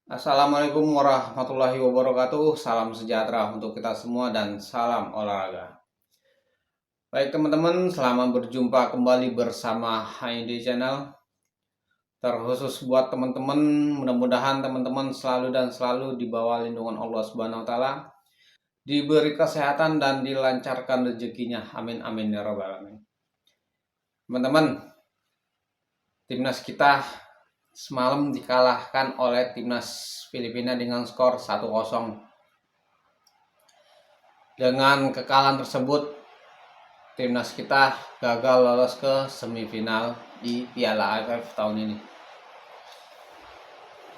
Assalamualaikum warahmatullahi wabarakatuh. Salam sejahtera untuk kita semua dan salam olahraga. Baik teman-teman, selamat berjumpa kembali bersama HID Channel. Terkhusus buat teman-teman, mudah-mudahan teman-teman selalu di bawah lindungan Allah Subhanahu wa taala. Diberi kesehatan dan dilancarkan rezekinya. Amin amin ya rabbal alamin. Teman-teman, timnas kita semalam dikalahkan oleh timnas Filipina dengan skor 1-0. Dengan kekalahan tersebut, timnas kita gagal lolos ke semifinal di Piala AFF tahun ini.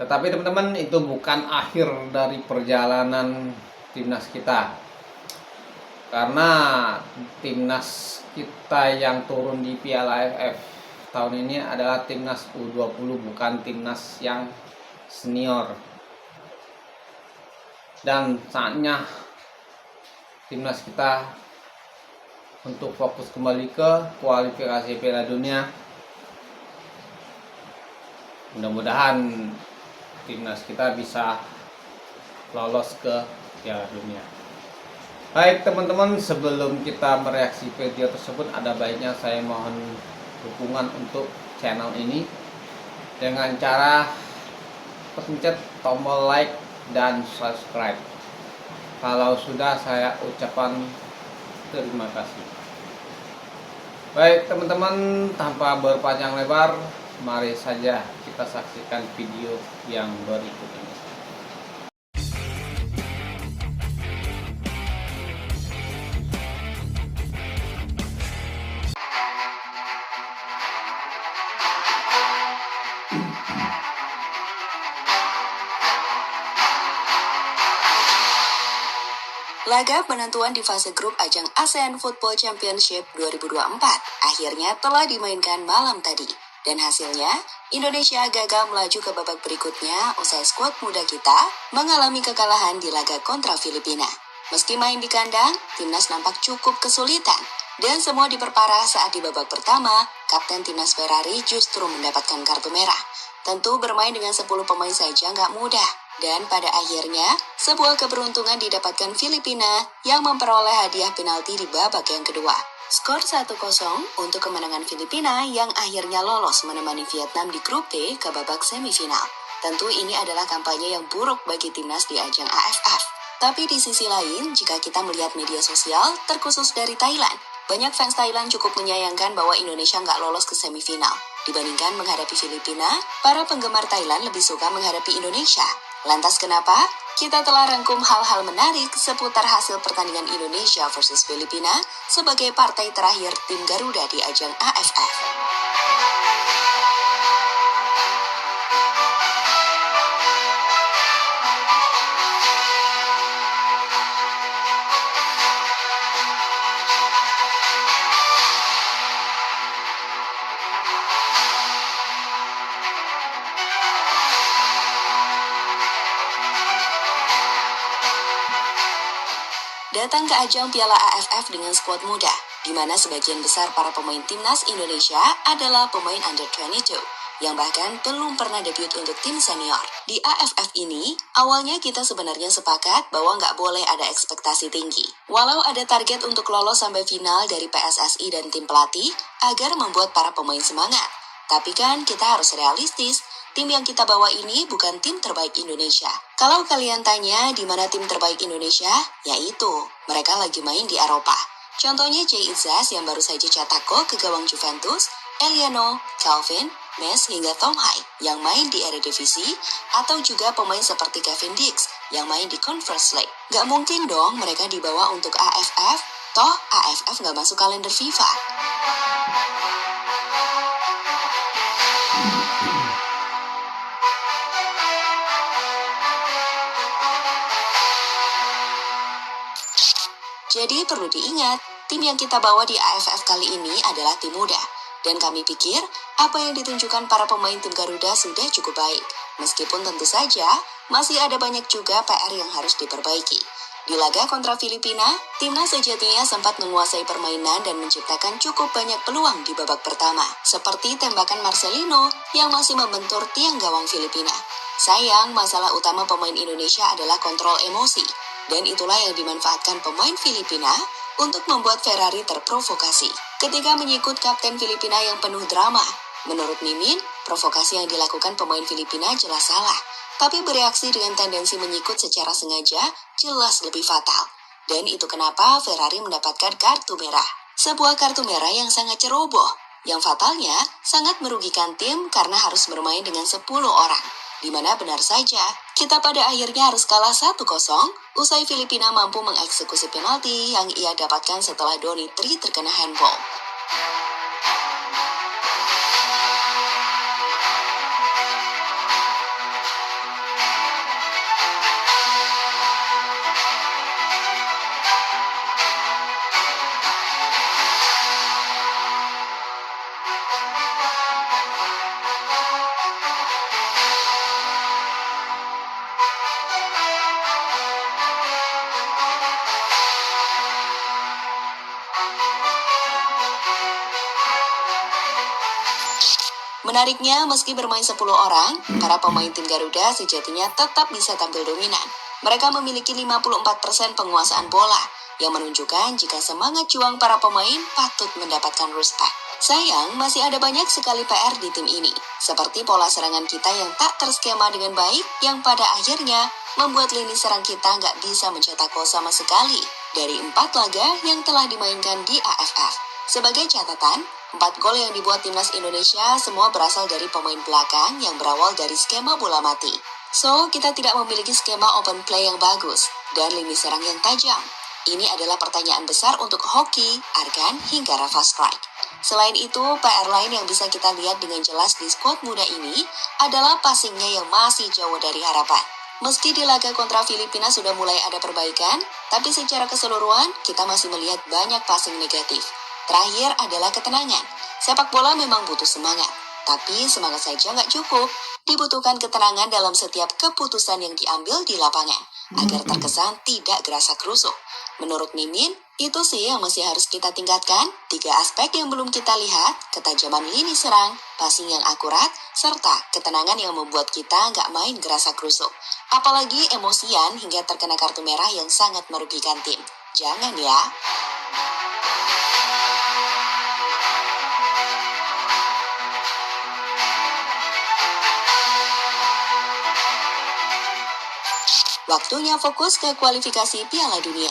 Tetapi teman-teman, itu bukan akhir dari perjalanan timnas kita. Karena timnas kita yang turun di Piala AFF tahun ini adalah timnas U20, bukan timnas yang senior. Dan saatnya timnas kita untuk fokus kembali ke kualifikasi Piala Dunia. Mudah-mudahan timnas kita bisa lolos ke Piala Dunia. Baik teman-teman, sebelum kita mereaksi video tersebut, ada baiknya saya mohon dukungan untuk channel ini dengan cara pencet tombol like dan subscribe. Kalau sudah, saya ucapkan terima kasih. Baik teman-teman, tanpa berpanjang lebar, mari saja kita saksikan video yang berikut ini. Laga penentuan di fase grup ajang ASEAN Football Championship 2024 akhirnya telah dimainkan malam tadi. Dan hasilnya, Indonesia gagal melaju ke babak berikutnya usai skuad muda kita mengalami kekalahan di laga kontra Filipina. Meski main di kandang, timnas nampak cukup kesulitan. Dan semua diperparah saat di babak pertama, Kapten Timnas Ferrari justru mendapatkan kartu merah. Tentu bermain dengan 10 pemain saja nggak mudah. Dan pada akhirnya, sebuah keberuntungan didapatkan Filipina yang memperoleh hadiah penalti di babak yang kedua. Skor 1-0 untuk kemenangan Filipina yang akhirnya lolos menemani Vietnam di grup B ke babak semifinal. Tentu ini adalah kampanye yang buruk bagi timnas di ajang AFF. Tapi di sisi lain, jika kita melihat media sosial, terkhusus dari Thailand, banyak fans Thailand cukup menyayangkan bahwa Indonesia nggak lolos ke semifinal. Dibandingkan menghadapi Filipina, para penggemar Thailand lebih suka menghadapi Indonesia. Lantas kenapa? Kita telah rangkum hal-hal menarik seputar hasil pertandingan Indonesia versus Filipina sebagai partai terakhir tim Garuda di ajang AFF. Datang ke ajang Piala AFF dengan skuad muda, di mana sebagian besar para pemain timnas Indonesia adalah pemain under 22, yang bahkan belum pernah debut untuk tim senior. Di AFF ini, awalnya kita sebenarnya sepakat bahwa nggak boleh ada ekspektasi tinggi. Walau ada target untuk lolos sampai final dari PSSI dan tim pelatih, agar membuat para pemain semangat. Tapi kan kita harus realistis. Tim yang kita bawa ini bukan tim terbaik Indonesia. Kalau kalian tanya di mana tim terbaik Indonesia, yaitu mereka lagi main di Eropa. Contohnya Jay Izzas yang baru saja cetak gol ke gawang Juventus, Eliano, Calvin, Mes hingga Tom Hai yang main di Eredivisie, atau juga pemain seperti Kevin Dix yang main di Conference League. Gak mungkin dong mereka dibawa untuk AFF, toh AFF gak masuk kalender FIFA. Jadi perlu diingat, tim yang kita bawa di AFF kali ini adalah tim muda. Dan kami pikir, apa yang ditunjukkan para pemain tim Garuda sudah cukup baik. Meskipun tentu saja, masih ada banyak juga PR yang harus diperbaiki. Di laga kontra Filipina, timnas sejatinya sempat menguasai permainan dan menciptakan cukup banyak peluang di babak pertama, seperti tembakan Marcelino yang masih membentur tiang gawang Filipina. Sayang, masalah utama pemain Indonesia adalah kontrol emosi, dan itulah yang dimanfaatkan pemain Filipina untuk membuat Ferrari terprovokasi. Ketika menyikut kapten Filipina yang penuh drama, menurut Mimin, provokasi yang dilakukan pemain Filipina jelas salah. Tapi bereaksi dengan tendensi menyikut secara sengaja jelas lebih fatal. Dan itu kenapa Ferrari mendapatkan kartu merah. Sebuah kartu merah yang sangat ceroboh. Yang fatalnya sangat merugikan tim karena harus bermain dengan 10 orang. Dimana benar saja, kita pada akhirnya harus kalah 1-0 usai Filipina mampu mengeksekusi penalti yang ia dapatkan setelah Donitri terkena handball. Menariknya, meski bermain 10 orang, para pemain tim Garuda sejatinya tetap bisa tampil dominan. Mereka memiliki 54% penguasaan bola, yang menunjukkan jika semangat juang para pemain patut mendapatkan respect. Sayang, masih ada banyak sekali PR di tim ini, seperti pola serangan kita yang tak terskema dengan baik, yang pada akhirnya membuat lini serang kita nggak bisa mencetak gol sama sekali dari 4 laga yang telah dimainkan di AFF. Sebagai catatan, 4 gol yang dibuat timnas Indonesia semua berasal dari pemain belakang yang berawal dari skema bola mati. So, kita tidak memiliki skema open play yang bagus dan lini serang yang tajam. Ini adalah pertanyaan besar untuk Hoki, Argan, hingga Rafa Strike. Selain itu, PR lain yang bisa kita lihat dengan jelas di skuad muda ini adalah passingnya yang masih jauh dari harapan. Meski di laga kontra Filipina sudah mulai ada perbaikan, tapi secara keseluruhan kita masih melihat banyak passing negatif. Terakhir adalah ketenangan. Sepak bola memang butuh semangat, tapi semangat saja nggak cukup. Dibutuhkan ketenangan dalam setiap keputusan yang diambil di lapangan, agar terkesan tidak gerasa-gerusuk. Menurut Mimin, itu sih yang masih harus kita tingkatkan. 3 aspek yang belum kita lihat, ketajaman lini serang, passing yang akurat, serta ketenangan yang membuat kita nggak main gerasa-gerusuk. Apalagi emosian hingga terkena kartu merah yang sangat merugikan tim. Jangan ya. Waktunya fokus ke kualifikasi Piala Dunia.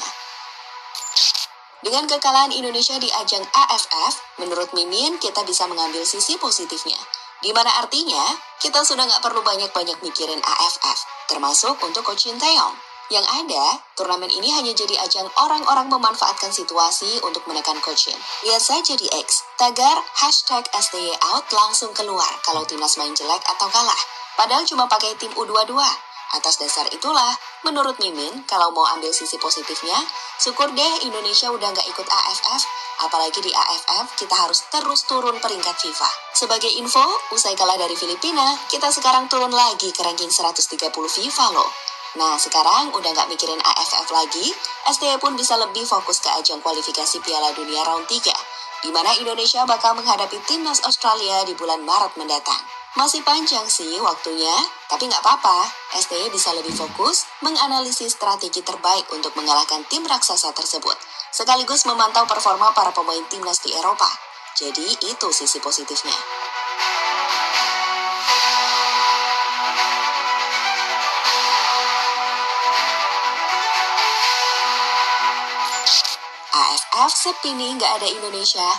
Dengan kekalahan Indonesia di ajang AFF, menurut Mimin kita bisa mengambil sisi positifnya. Di mana artinya, kita sudah nggak perlu banyak-banyak mikirin AFF, termasuk untuk Coach Shin Tae-yong. Yang ada, turnamen ini hanya jadi ajang orang-orang memanfaatkan situasi untuk menekan Coach Shin. Lihat saja di X, tagar #STYOut langsung keluar kalau timnas main jelek atau kalah. Padahal cuma pakai tim U22. Atas dasar itulah, menurut Mimin, kalau mau ambil sisi positifnya, syukur deh Indonesia udah nggak ikut AFF, apalagi di AFF kita harus terus turun peringkat FIFA. Sebagai info, usai kalah dari Filipina, kita sekarang turun lagi ke ranking 130 FIFA loh. Nah, sekarang udah nggak mikirin AFF lagi, STY pun bisa lebih fokus ke ajang kualifikasi Piala Dunia round 3, di mana Indonesia bakal menghadapi timnas Australia di bulan Maret mendatang. Masih panjang sih waktunya, tapi nggak apa-apa. STY bisa lebih fokus menganalisis strategi terbaik untuk mengalahkan tim raksasa tersebut, sekaligus memantau performa para pemain timnas di Eropa. Jadi itu sisi positifnya. AFF sepi nih nggak ada Indonesia.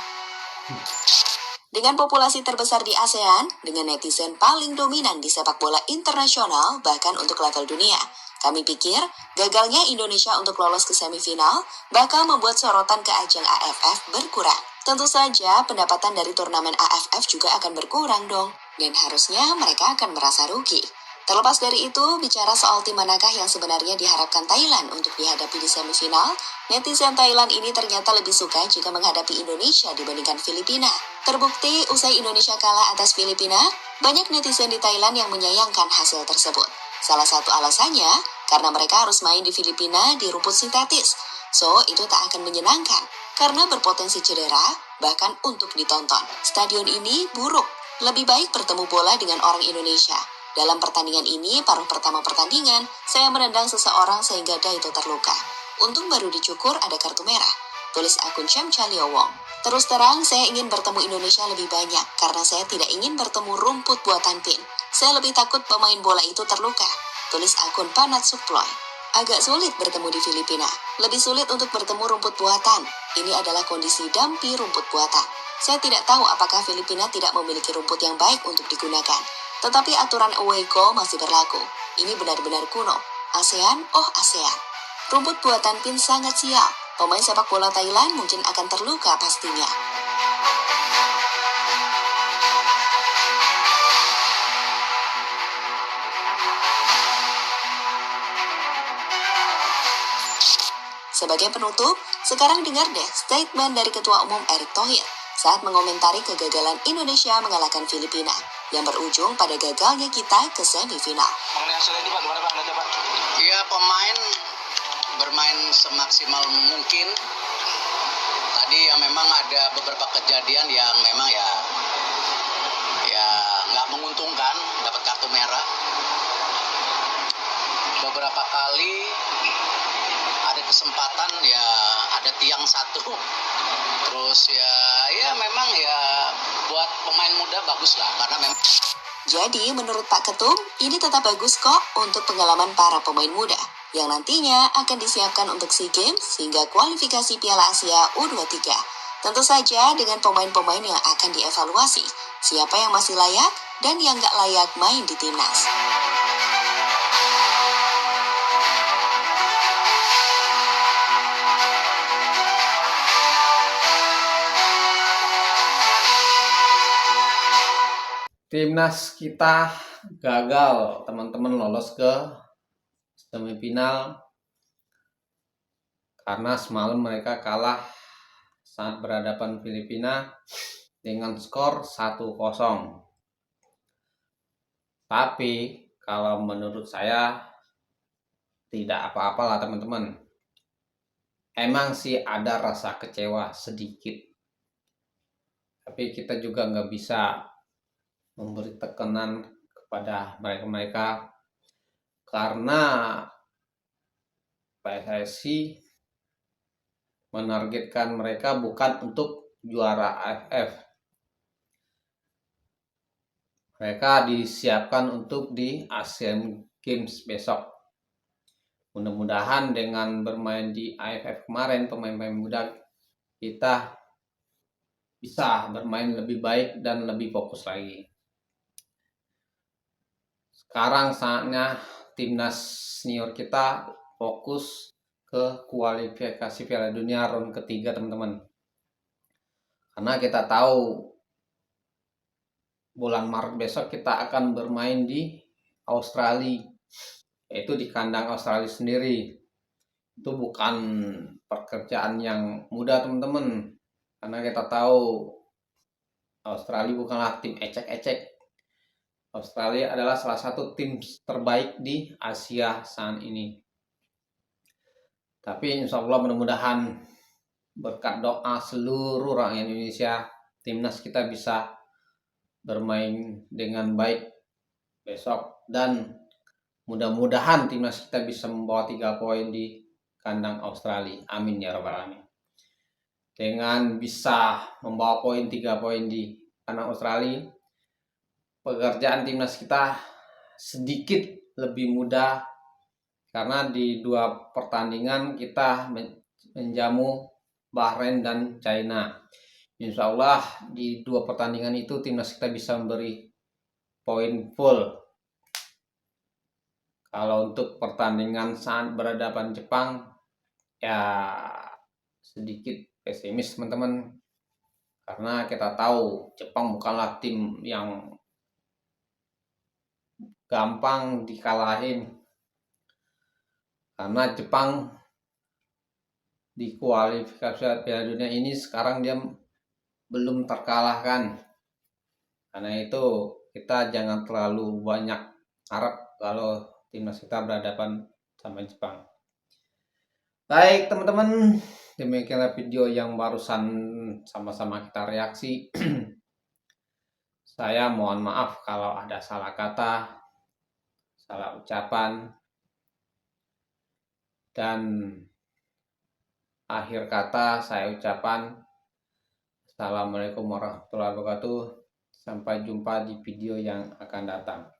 Dengan populasi terbesar di ASEAN, dengan netizen paling dominan di sepak bola internasional, bahkan untuk level dunia, kami pikir gagalnya Indonesia untuk lolos ke semifinal bakal membuat sorotan ke ajang AFF berkurang. Tentu saja pendapatan dari turnamen AFF juga akan berkurang dong, dan harusnya mereka akan merasa rugi. Terlepas dari itu, bicara soal tim manakah yang sebenarnya diharapkan Thailand untuk dihadapi di semifinal, netizen Thailand ini ternyata lebih suka jika menghadapi Indonesia dibandingkan Filipina. Terbukti, usai Indonesia kalah atas Filipina, banyak netizen di Thailand yang menyayangkan hasil tersebut. Salah satu alasannya, karena mereka harus main di Filipina di rumput sintetis. So, itu tak akan menyenangkan karena berpotensi cedera, bahkan untuk ditonton. Stadion ini buruk, lebih baik bertemu bola dengan orang Indonesia. Dalam pertandingan ini, paruh pertama pertandingan, saya menendang seseorang sehingga Daito terluka. Untung baru dicukur ada kartu merah, tulis akun Syam Chalio Wong. Terus terang, saya ingin bertemu Indonesia lebih banyak karena saya tidak ingin bertemu rumput buatan PIN. Saya lebih takut pemain bola itu terluka, tulis akun Panat Suploy. Agak sulit bertemu di Filipina, lebih sulit untuk bertemu rumput buatan. Ini adalah kondisi dampi rumput buatan. Saya tidak tahu apakah Filipina tidak memiliki rumput yang baik untuk digunakan. Tetapi aturan away goal masih berlaku. Ini benar-benar kuno. ASEAN, oh ASEAN. Rumput buatan PIN sangat sial. Pemain sepak bola Thailand mungkin akan terluka pastinya. Sebagai penutup, sekarang dengar deh statement dari Ketua Umum Erick Thohir saat mengomentari kegagalan Indonesia mengalahkan Filipina yang berujung pada gagalnya kita ke semifinal. Mengenai hasil ini Pak, gimana Pak? Iya, pemain bermain semaksimal mungkin. Tadi ya memang ada beberapa kejadian yang memang ya nggak menguntungkan, dapat kartu merah. Beberapa kali ada kesempatan ya ada tiang satu. Terus ya memang ya buat pemain muda bagus lah karena memang. Jadi menurut Pak Ketum, ini tetap bagus kok untuk pengalaman para pemain muda yang nantinya akan disiapkan untuk SEA Games hingga kualifikasi Piala Asia U23. Tentu saja dengan pemain-pemain yang akan dievaluasi, siapa yang masih layak dan yang nggak layak main di timnas. Timnas kita gagal teman-teman lolos ke semifinal karena semalam mereka kalah saat berhadapan Filipina dengan skor 1-0. Tapi kalau menurut saya tidak apa-apa lah teman-teman. Emang sih ada rasa kecewa sedikit, tapi kita juga nggak bisa memberi tekanan kepada mereka karena PSSI menargetkan mereka bukan untuk juara AFF. Mereka disiapkan untuk di Asian Games besok. Mudah-mudahan dengan bermain di AFF kemarin, pemain-pemain muda kita bisa bermain lebih baik dan lebih fokus lagi. Sekarang saatnya timnas senior kita fokus ke kualifikasi Piala Dunia round ketiga teman-teman. Karena kita tahu bulan Maret besok kita akan bermain di Australia, yaitu di kandang Australia sendiri. Itu bukan pekerjaan yang mudah teman-teman, karena kita tahu Australia bukanlah tim ecek-ecek. Australia adalah salah satu tim terbaik di Asia saat ini. Tapi insya Allah mudah-mudahan berkat doa seluruh rakyat Indonesia, timnas kita bisa bermain dengan baik besok dan mudah-mudahan timnas kita bisa membawa 3 poin di kandang Australia. Amin ya rabbal alamin. Dengan bisa membawa 3 poin di kandang Australia, pekerjaan timnas kita sedikit lebih mudah karena di 2 pertandingan kita menjamu Bahrain dan China. Insya Allah di 2 pertandingan itu timnas kita bisa memberi poin full. Kalau untuk pertandingan saat berhadapan Jepang ya sedikit pesimis teman-teman, karena kita tahu Jepang bukanlah tim yang gampang dikalahin, karena Jepang di kualifikasi Piala Dunia ini sekarang dia belum terkalahkan. Karena itu kita jangan terlalu banyak harap kalau timnas kita berhadapan sama Jepang. Baik teman-teman, demikianlah video yang barusan sama-sama kita reaksi. Saya mohon maaf kalau ada salah kata, salah ucapan, dan akhir kata saya ucapan Assalamualaikum warahmatullahi wabarakatuh. Sampai jumpa di video yang akan datang.